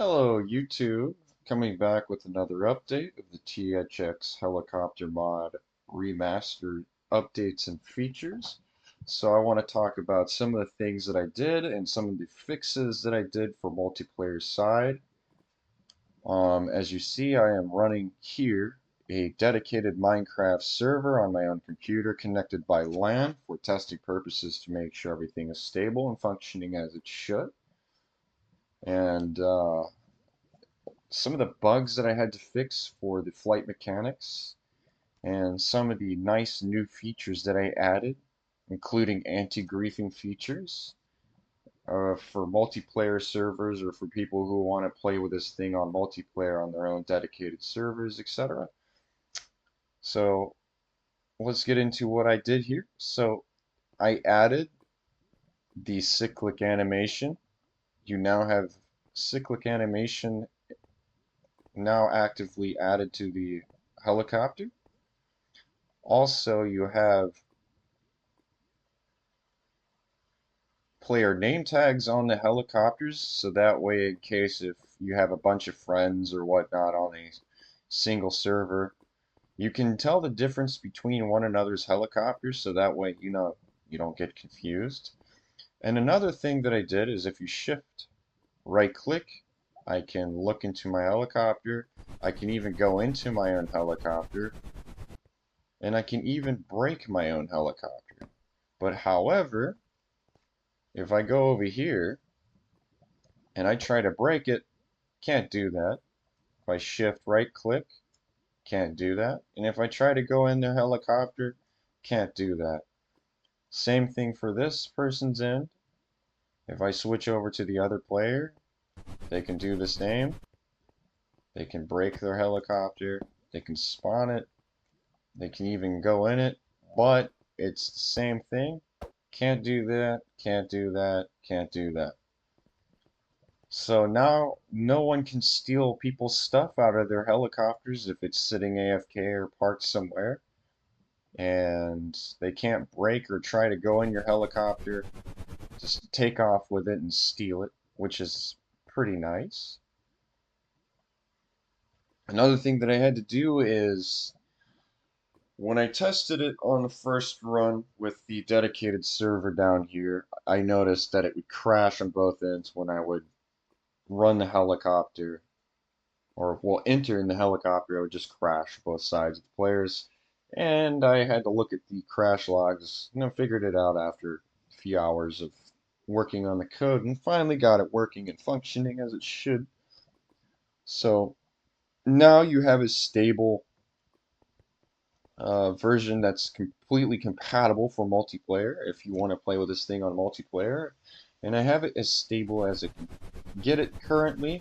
Hello YouTube, coming back with another update of the THX helicopter mod remastered updates and features. So I want to talk about some of the things that I did and some of the fixes that I did for multiplayer side. As you see, I am running here a dedicated Minecraft server on my own computer connected by LAN for testing purposes to make sure everything is stable and functioning as it should. And some of the bugs that I had to fix for the flight mechanics and some of the nice new features that I added, including anti-griefing features for multiplayer servers or for people who want to play with this thing on multiplayer on their own dedicated servers, etc. So let's get into what I did here. So I added the cyclic animation. You now have cyclic animation now actively added to the helicopter. Also, you have player name tags on the helicopters, so that way, in case if you have a bunch of friends or whatnot on a single server, you can tell the difference between one another's helicopters, so that way you know you don't get confused. And another thing that I did is if you shift right click, I can look into my helicopter, I can even go into my own helicopter, and I can even break my own helicopter. But however, if I go over here and I try to break it, can't do that. If I shift right click, can't do that. And if I try to go in the helicopter, can't do that. Same thing for this person's end. If I switch over to the other player, they can do the same. They can break their helicopter, they can spawn it, they can even go in it, but it's the same thing. Can't do that, can't do that, can't do that. So now no one can steal people's stuff out of their helicopters if it's sitting AFK or parked somewhere. And they can't break or try to go in your helicopter, just take off with it and steal it, which is pretty nice. Another thing that I had to do is when I tested it on the first run with the dedicated server down here, I noticed that it would crash on both ends when I would run the helicopter or well, enter in the helicopter, it would just crash both sides of the players. And I had to look at the crash logs, and I figured it out after a few hours of working on the code, and finally got it working and functioning as it should. So now you have a stable version that's completely compatible for multiplayer if you want to play with this thing on multiplayer. And I have it as stable as it can get it currently.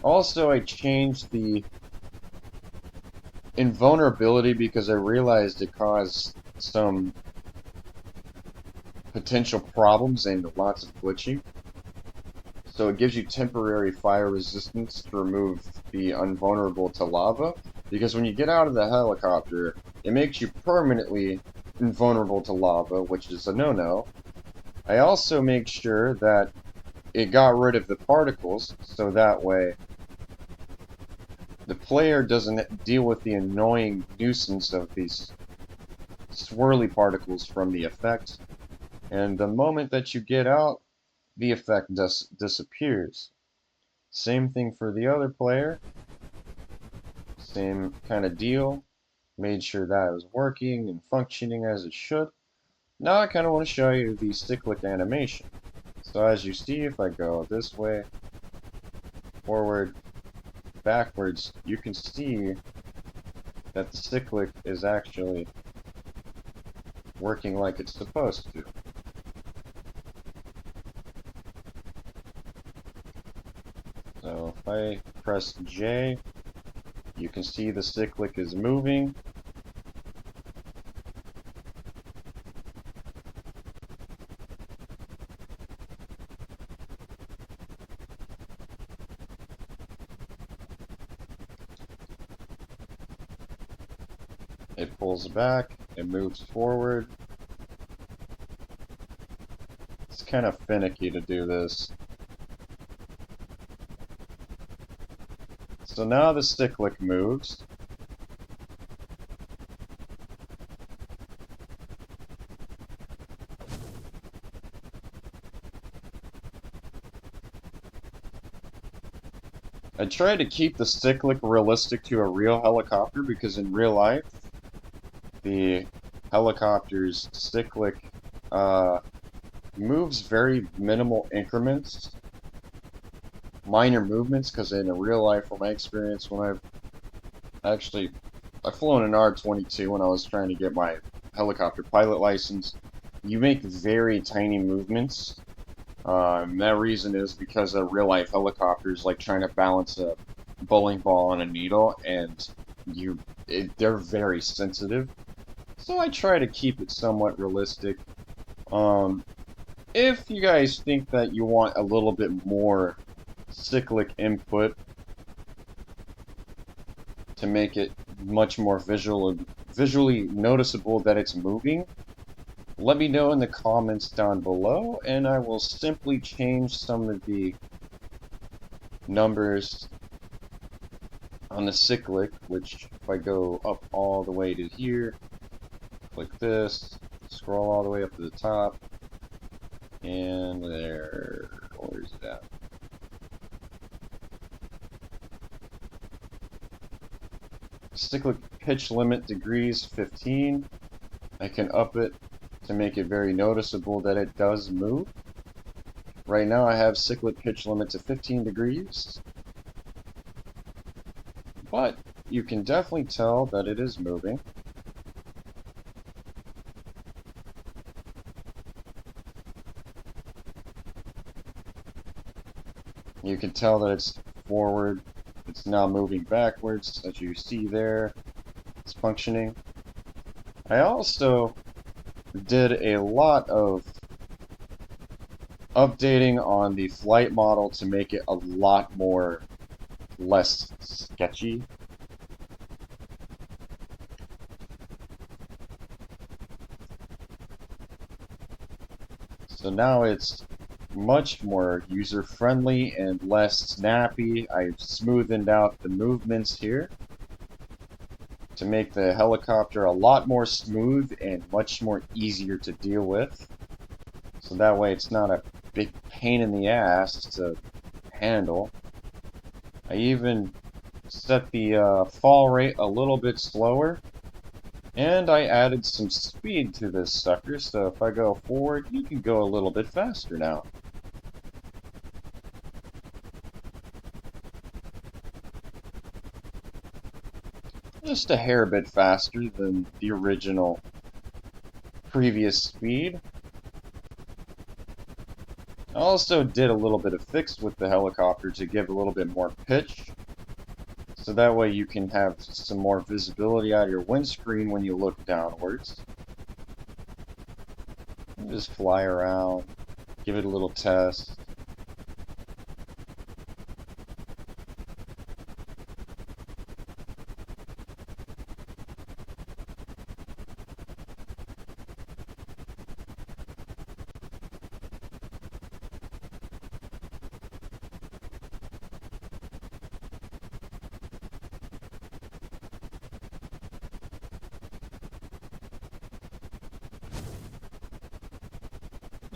Also, I changed the invulnerability because I realized it caused some potential problems and lots of glitching. So it gives you temporary fire resistance to remove the invulnerable to lava. Because when you get out of the helicopter, it makes you permanently invulnerable to lava, which is a no-no. I also make sure that it got rid of the particles, so that way the player doesn't deal with the annoying nuisance of these swirly particles from the effect. And the moment that you get out, the effect disappears. Same thing for the other player. Same kind of deal. Made sure that it was working and functioning as it should. Now I kind of want to show you the cyclic animation. So as you see, if I go this way, forward, backwards, you can see that the cyclic is actually working like it's supposed to. So if I press J, you can see the cyclic is moving. It pulls back, it moves forward. It's kind of finicky to do this. So now the Cyclic moves. I try to keep the Cyclic realistic to a real helicopter because in real life, the helicopter's Cyclic uh, moves very minimal increments, minor movements, because in a real life, from my experience, when I've flown an R-22 when I was trying to get my helicopter pilot license, you make very tiny movements. That reason is because a real life helicopter is like trying to balance a bowling ball on a needle, and they're very sensitive. So I try to keep it somewhat realistic. Um, if you guys think that you want a little bit more cyclic input to make it much more visually noticeable that it's moving, let me know in the comments down below, and I will simply change some of the numbers on the cyclic, which if I go up all the way to here, click this, scroll all the way up to the top, and where's it at? Cyclic pitch limit degrees 15. I can up it to make it very noticeable that it does move. Right now I have cyclic pitch limit to 15 degrees, but you can definitely tell that it is moving. You can tell that it's forward. It's now moving backwards, as you see there. It's functioning. I also did a lot of updating on the flight model to make it a lot more less sketchy. So now it's much more user-friendly and less snappy. I've smoothened out the movements here to make the helicopter a lot more smooth and much more easier to deal with. So that way it's not a big pain in the ass to handle. I even set the fall rate a little bit slower, and I added some speed to this sucker, so if I go forward, you can go a little bit faster now. Just a hair bit faster than the original previous speed. I also did a little bit of fix with the helicopter to give a little bit more pitch, so that way you can have some more visibility out of your windscreen when you look downwards. And just fly around, give it a little test.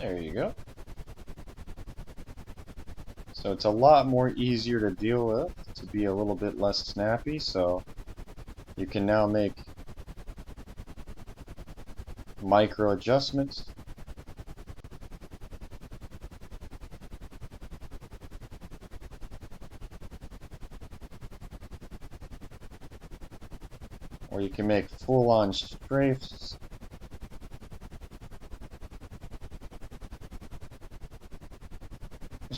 There you go. So it's a lot more easier to deal with, to be a little bit less snappy, so you can now make micro adjustments. Or you can make full-on strafes.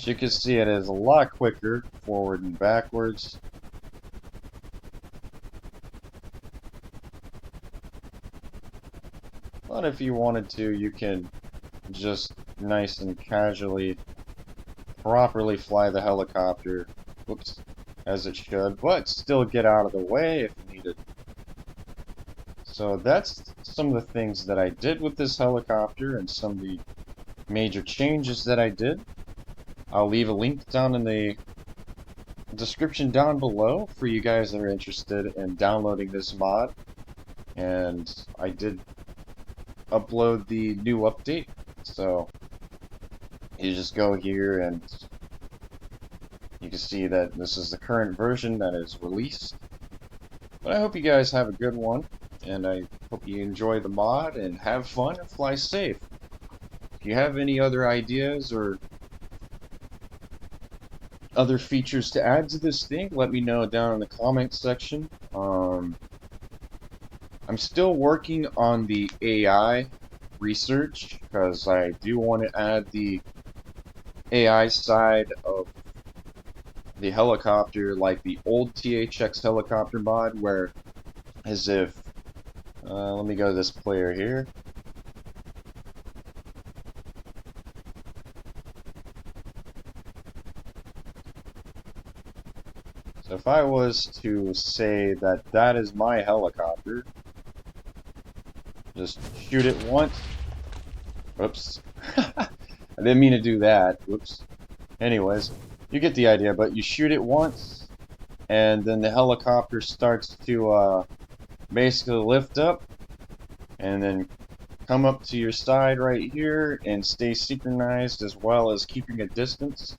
As you can see, it is a lot quicker, forward and backwards. But if you wanted to, you can just nice and casually, properly fly the helicopter, whoops, as it should, but still get out of the way if needed. So that's some of the things that I did with this helicopter and some of the major changes that I did. I'll leave a link down in the description down below for you guys that are interested in downloading this mod. And I did upload the new update, so you just go here and you can see that this is the current version that is released. But I hope you guys have a good one, and I hope you enjoy the mod and have fun and fly safe. If you have any other ideas or other features to add to this thing, let me know down in the comment section. I'm still working on the AI research because I do want to add the AI side of the helicopter, like the old THX helicopter mod, where as if, let me go to this player here. So if I was to say that that is my helicopter, just shoot it once. Whoops. I didn't mean to do that. Whoops. Anyways, you get the idea, but you shoot it once, and then the helicopter starts to basically lift up, and then come up to your side right here, and stay synchronized as well as keeping a distance.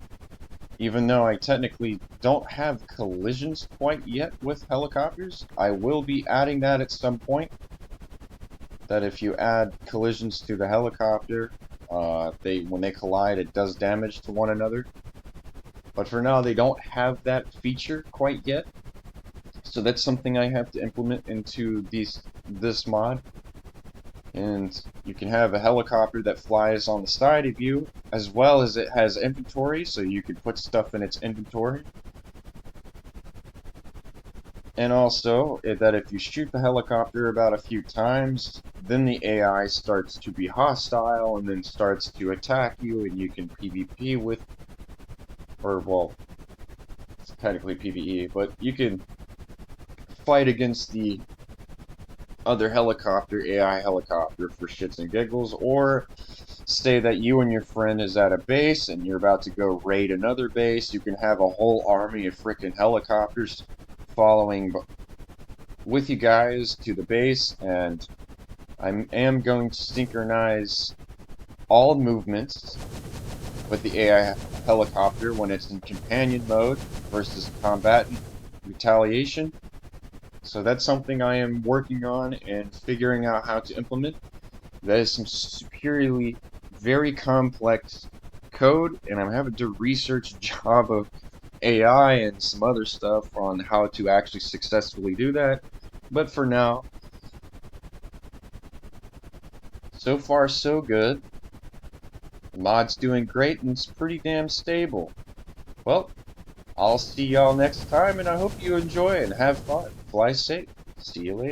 Even though I technically don't have collisions quite yet with helicopters, I will be adding that at some point. That if you add collisions to the helicopter, when they collide, it does damage to one another. But for now, they don't have that feature quite yet. So that's something I have to implement into this mod. And you can have a helicopter that flies on the side of you, as well as it has inventory, so you can put stuff in its inventory. And also, that if you shoot the helicopter about a few times, then the AI starts to be hostile and then starts to attack you, and you can PvP with, or well, it's technically PvE, but you can fight against the other helicopter, AI helicopter, for shits and giggles, or say that you and your friend is at a base and you're about to go raid another base. You can have a whole army of freaking helicopters following with you guys to the base, and I am going to synchronize all movements with the AI helicopter when it's in companion mode versus combatant retaliation. So that's something I am working on and figuring out how to implement. That is some superiorly very complex code, and I'm having to research job of AI and some other stuff on how to actually successfully do that. But for now, so far so good. The mod's doing great and it's pretty damn stable. Well, I'll see y'all next time, and I hope you enjoy and have fun. Fly safe. See you later.